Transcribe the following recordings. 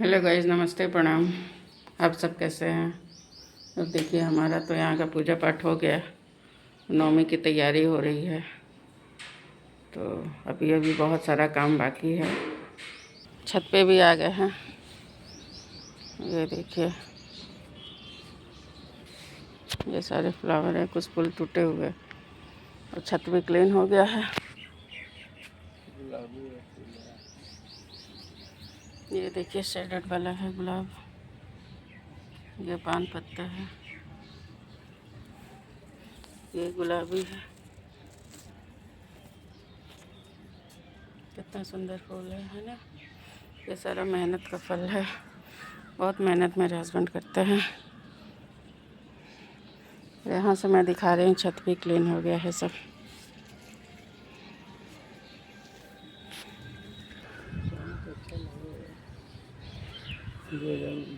Hello guys, नमस्ते, प्रणाम। आप सब कैसे हैं? तो देखिए, हमारा तो यहाँ का पूजा पाठ हो गया। नवमी की तैयारी हो रही है। तो अभी अभी बहुत सारा काम बाकी है। छत पे भी आ गए हैं। ये देखिए, ये सारे फ्लावर हैं, कुछ फूल टूटे हुए और छत भी क्लीन हो गया है। ये देखिए, शेडेड वाला है गुलाब। ये पान पत्ता है। ये गुलाबी है। कितना सुंदर फूल है ना? ये सारा मेहनत का फल है। बहुत मेहनत मेरे हस्बैंड करते हैं। यहाँ से मैं दिखा रही हूँ, छत भी क्लीन हो गया है सब।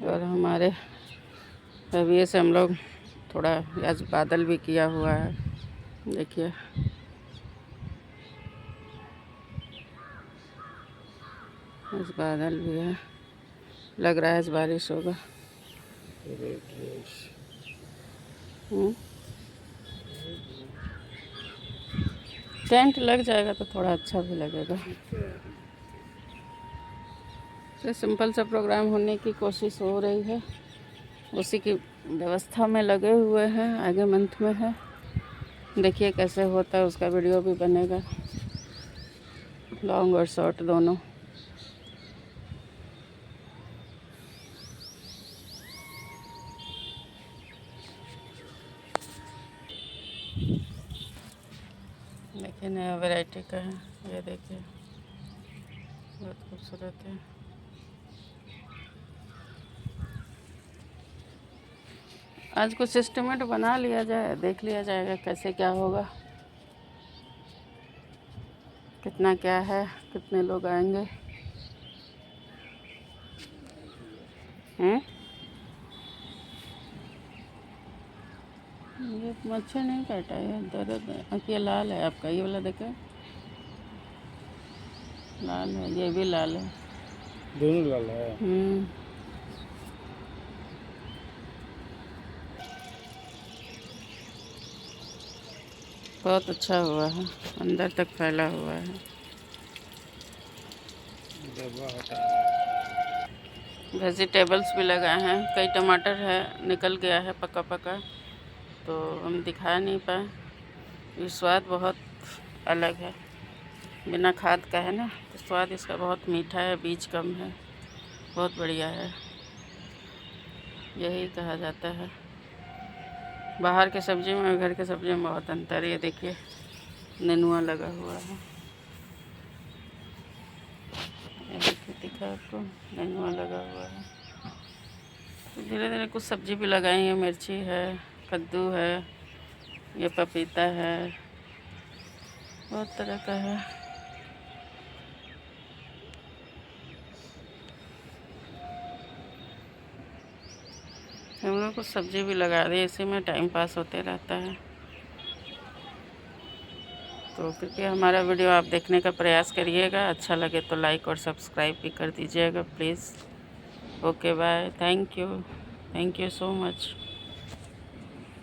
और हमारे रविये से हम लोग थोड़ा आज बादल भी किया हुआ है। देखिए, आज बादल भी है। लग रहा है आज बारिश होगा। टेंट लग जाएगा तो थोड़ा अच्छा भी लगेगा। तो सिंपल सा प्रोग्राम होने की कोशिश हो रही है, उसी की व्यवस्था में लगे हुए हैं। आगे मंथ में है, देखिए कैसे होता है। उसका वीडियो भी बनेगा, लॉन्ग और शॉर्ट दोनों। देखिए, नया वैरायटी का है। ये देखिए, बहुत खूबसूरत है। आज कुछ एस्टिमेट बना लिया जाए, देख लिया जाएगा कैसे क्या होगा, कितना क्या है, कितने लोग आएंगे। ये मच्छर नहीं काटा है, दर्द है। ये लाल है आपका, ये वाला देखें, लाल है। ये भी लाल है, दोनों लाल है। बहुत अच्छा हुआ है, अंदर तक फैला हुआ है। वेजिटेबल्स भी लगाए हैं। कई टमाटर है, निकल गया है पका पका, तो हम दिखा नहीं पाए। ये स्वाद बहुत अलग है, बिना खाद का है ना, तो स्वाद इसका बहुत मीठा है, बीज कम है, बहुत बढ़िया है। यही कहा जाता है। बाहर के सब्ज़ी में और घर के सब्ज़ी में बहुत अंतर है। ये देखिए, नेनुआ लगा हुआ है। ये देखिए, दिखा आपको, नेनुआ लगा हुआ है। तो धीरे धीरे कुछ सब्ज़ी भी लगाएंगे। मिर्ची है, कद्दू है, ये पपीता है, बहुत तरह का है। हम लोग कुछ सब्ज़ी भी लगा दी, इसी में टाइम पास होते रहता है। तो कृपया हमारा वीडियो आप देखने का प्रयास करिएगा। अच्छा लगे तो लाइक और सब्सक्राइब भी कर दीजिएगा please. Okay, bye. Thank you so much.